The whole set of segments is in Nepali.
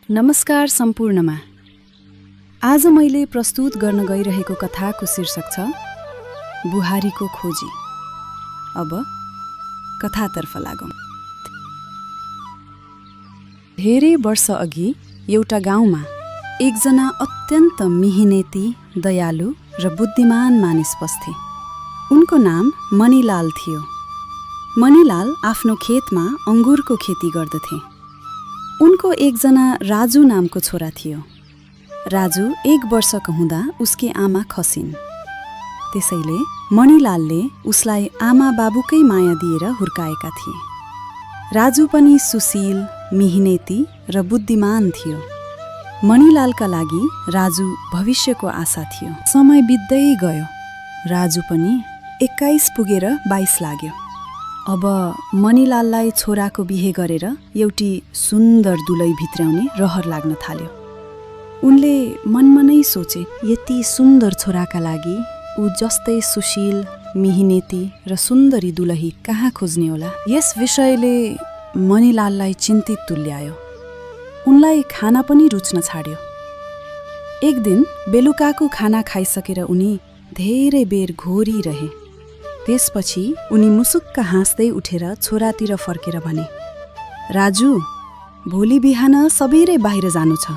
नमस्कार सम्पूर्णमा। आज मैले प्रस्तुत गर्न गइरहेको कथाको शीर्षक छ बुहारीको खोजी। अब कथातर्फ लागौं। धेरै वर्ष अघि एउटा गाउँमा एकजना अत्यन्त मिहिनेती, दयालु र बुद्धिमान मानिस बस्थे। उनको नाम मणिलाल थियो। मणिलाल आफ्नो खेतमा अंगुरको खेती गर्दथे। उनको एकजना राजु नामको छोरा थियो। राजु 1 वर्षको हुँदा उसकी आमा खसिन्। त्यसैले मणिलालले उसलाई आमा बाबुकै माया दिएर हुर्काएका थिए। राजु पनि सुशील, मिहिनेती र बुद्धिमान थियो। मणिलालका लागि राजु भविष्यको आशा थियो। समय बित्दै गयो। राजु पनि 21 पुगेर 22 लाग्यो। अब मणिलाललाई छोराको बिहे गरेर एउटी सुन्दर दुलै भित्राउने रहर लाग्न थाल्यो। उनले मनमा नै सोचे, यति सुन्दर छोराका लागि ऊ जस्तै सुशील, मिहिनेती र सुन्दरी दुलही कहाँ खोज्ने होला। यस विषयले मणिलाललाई चिन्तित तुल्यायो। उनलाई खाना पनि रुच्न छाड्यो। एक दिन बेलुकाको खाना खाइसकेर उनी धेरै बेर घोरिरहे। त्यसपछि उनी मुसुक्क हाँस्दै उठेर छोरातिर फर्केर भने, राजु, भोलि बिहान सबेरै बाहिर जानु छ।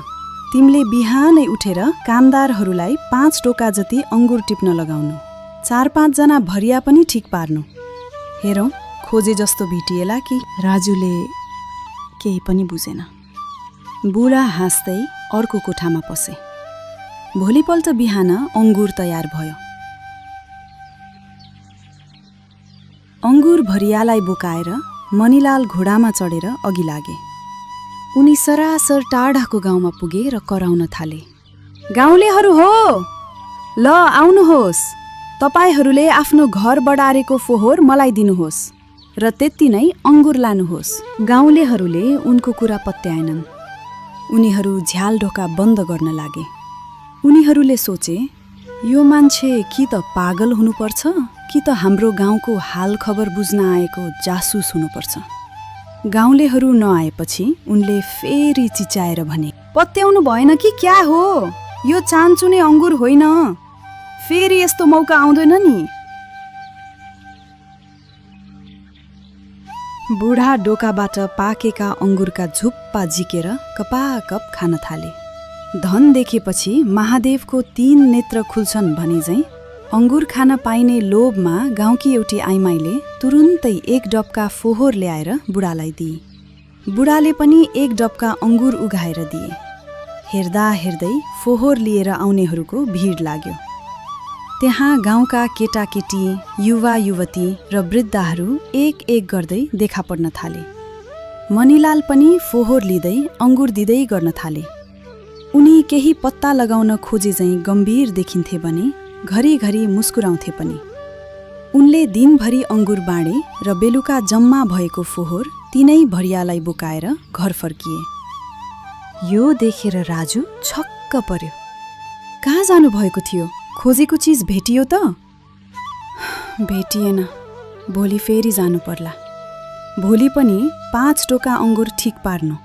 तिमीले बिहानै उठेर कामदारहरूलाई 5 टोका जति अंगुर टिप्न लगाउनु। 4-5 जना भरिया पनि ठिक पार्नु। हेरौँ खोजे जस्तो भेटिएला कि। राजुले केही पनि बुझेन। बुढा हाँस्दै अर्को कोठामा पसे। भोलिपल्ट बिहान अंगुर तयार भयो। अंगुर भरियालाई बोकाएर मणिलाल घोडामा चढेर अघि लागे। उनी सरासर टाढाको गाउँमा पुगे र कराउन थाले, गाउँलेहरू हो, ल आउनुहोस्, तपाईहरूले आफ्नो घर बढारेको फोहोर मलाई दिनुहोस् र त्यति नै अंगुर लानुहोस्। गाउँलेहरूले उनको कुरा पत्याएनन्। उनीहरू झ्याल ढोका बन्द गर्न लागे। उनीहरूले सोचे, यो मान्छे कि त पागल हुनुपर्छ कि त हाम्रो गाउँको हाल खबर बुझ्न आएको जासुस हुनुपर्छ। गाउँलेहरू नआएपछि उनले फेरि चिच्याएर भने, पत्याउनु भएन कि क्या हो? यो चान्चुने अंगुर होइन। फेरि यस्तो मौका आउँदैन नि। बुढा डोकाबाट पाकेका अंगुरका झुप्पा झिकेर कपाकप खान थाले। धन देखेपछि महादेवको 3 नेत्र खुल्छन् भने झैं अंगुर खान पाइने लोभमा गाउँकी एउटी आइमाईले तुरुन्तै 1 डबका फोहोर ल्याएर बुढालाई दिए। बुढाले पनि 1 डबका अंगुर उघाएर दिए। हेर्दा हेर्दै फोहोर लिएर आउनेहरूको भिड लाग्यो। त्यहाँ गाउँका केटाकेटी, युवा युवती र वृद्धाहरू एक गर्दै देखा पर्न थाले। मणिलाल पनि फोहोर लिँदै अंगुर दिँदै गर्न थाले। उनी केही पत्ता लगाउन खोजे झैं गम्भीर देखिन्थे भने घरिघरि मुस्कुराउँथे पनि। उनले दिनभरि अंगुर बाँडे र बेलुका जम्मा भएको फोहोर तिनै भरियालाई बोकाएर घर फर्किए। यो देखेर राजु छक्क पर्यो। कहाँ जानु भएको थियो? खोजेको चिज भेटियो त? भेटिएन। भोलि फेरि जानु पर्ला। भोलि पनि 5 टोका अंगुर ठिक पार्नु।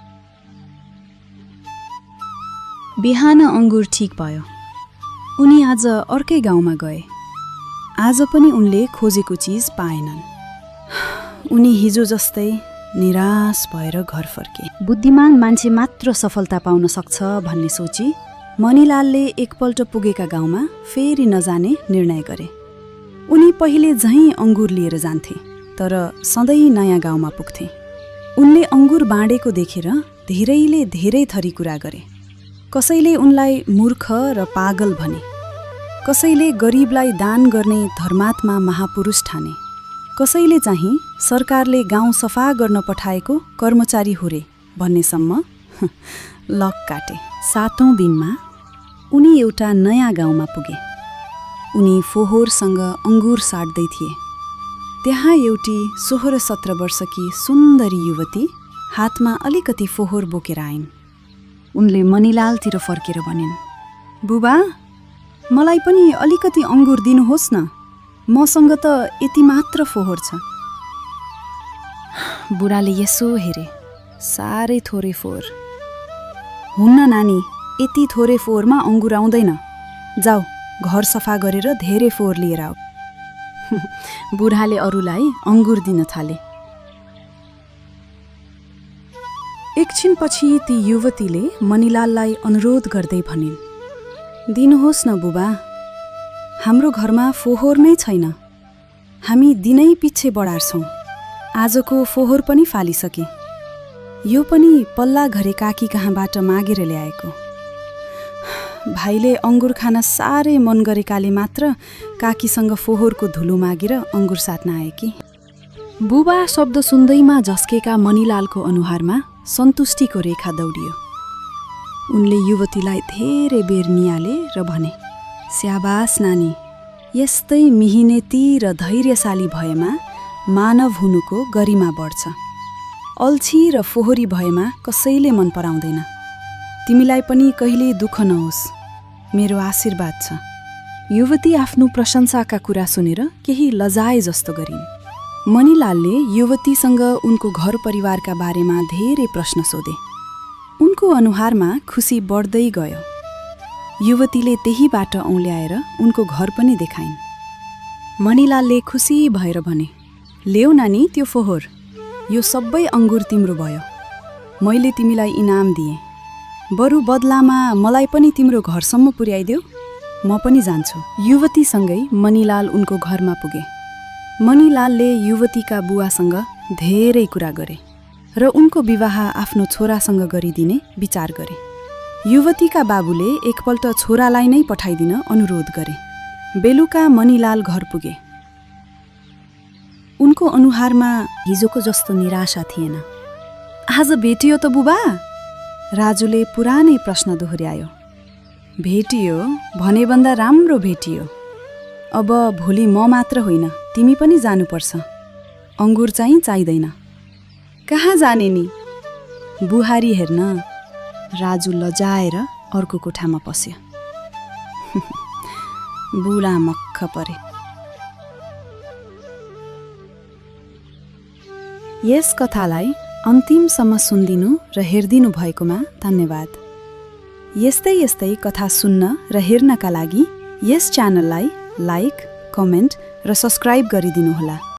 बिहान अंगुर ठिक भयो। उनी आज अर्कै गाउँमा गए। आज पनि उनले खोजेको चिज पाएनन्। उनी हिजो जस्तै निराश भएर घर फर्के। बुद्धिमान मान्छे मात्र सफलता पाउन सक्छ भन्ने सोची मणिलालले एकपल्ट पुगेका गाउँमा फेरि नजाने निर्णय गरे। उनी पहिले झैं अंगुर लिएर जान्थे, तर सधैँ नयाँ गाउँमा पुग्थे। उनले अंगुर बाँडेको देखेर धेरैले धेरै थरी कुरा गरे। कसैले उनलाई मूर्ख र पागल भने। कसैले गरिबलाई दान गर्ने धर्मात्मा महापुरुष ठाने। कसैले चाहिँ सरकारले गाउँ सफा गर्न पठाएको कर्मचारी हो रे भन्नेसम्म लक काटे। 7औं दिनमा उनी एउटा नयाँ गाउँमा पुगे। उनी फोहोरसँग अंगुर साट्दै थिए। त्यहाँ एउटी 16-17 वर्षकी सुन्दरी युवती हातमा अलिकति फोहोर बोकेर आइन्। उनले मणिलालतिर फर्केर भनिन्, बुबा, मलाई पनि अलिकति अंगुर दिनुहोस् न। मसँग त यति मात्र फोहोर छ। बुढाले यसो हेरे। साह्रै थोरै फोहोर। हुन्न नानी, यति थोरै फोहोरमा अङ्गुर आउँदैन। जाऊ, घर सफा गरेर धेरै फोहोर लिएर आऊ। बुढाले अरूलाई अङ्गुर दिन थाले। एकछिनपछि ती युवतीले मणिलाललाई अनुरोध गर्दै भनिन्, दिनुहोस् न बुबा, हाम्रो घरमा फोहोर नै छैन। हामी दिनै पछि बढार्छौँ। आजको फोहोर पनि फालिसके। यो पनि पल्ला घरे काकी कहाँबाट मागेर ल्याएको। भाइले अङ्गुर खान साह्रै मन गरेकाले मात्र काकीसँग फोहोरको धुलो मागेर अङ्गुर साट्न आए कि। बुबा शब्द सुन्दैमा झस्केका मणिलालको अनुहारमा सन्तुष्टिको रेखा दौडियो। उनले युवतीलाई धेरै बेर नियाले र भने, स्याबास नानी, यस्तै मिहिनेती र धैर्यशाली भएमा मानव हुनुको गरिमा बढ्छ। अल्छी र फोहोरी भएमा कसैले मन पराउँदैन। तिमीलाई पनि कहिल्यै दुःख नहोस्, मेरो आशीर्वाद छ। युवती आफ्नो प्रशंसाका कुरा सुनेर केही लजाए जस्तो गरिन्। मणिलालले युवतीसँग उनको घर परिवारका बारेमा धेरै प्रश्न सोधे। उनको अनुहारमा खुसी बढ्दै गयो। युवतीले त्यहीबाट औँल्याएर उनको घर पनि देखाइन्। मणिलालले खुसी भएर भने, ल्याऊ नानी त्यो फोहोर, यो सबै अङ्गुर तिम्रो भयो। मैले तिमीलाई इनाम दिएँ। बरु बदलामा मलाई पनि तिम्रो घरसम्म पुर्याइदेऊ, म पनि जान्छु। युवतीसँगै मणिलाल उनको घरमा पुगे। मणिलालले युवतीका बुवासँग धेरै कुरा गरे र उनको विवाह आफ्नो छोरासँग गरिदिने विचार गरे। युवतीका बाबुले एकपल्ट छोरालाई नै पठाइदिन अनुरोध गरे। बेलुका मणिलाल घर पुगे। उनको अनुहारमा हिजोको जस्तो निराशा थिएन। आज भेटियो त बुबा? राजुले पुरानै प्रश्न दोहोर्यायो। भेटियो भनेभन्दा राम्रो भेटियो। अब भोलि म मात्र होइन, तिमी पनि जानुपर्छ। अङ्गुर चाहिँ चाहिँदैन। कहाँ जाने नि? बुहारी हेर्न। राजु लजाएर अर्को कोठामा पस्यो। बुढा मक्ख परे। यस कथालाई अन्तिमसम्म सुनिदिनु र हेरिदिनु भएकोमा धन्यवाद। यस्तै यस्तै कथा सुन्न र हेर्नका लागि यस च्यानललाई लाइक, कमेन्ट र सब्स्क्राइब गरिदिनुहोला।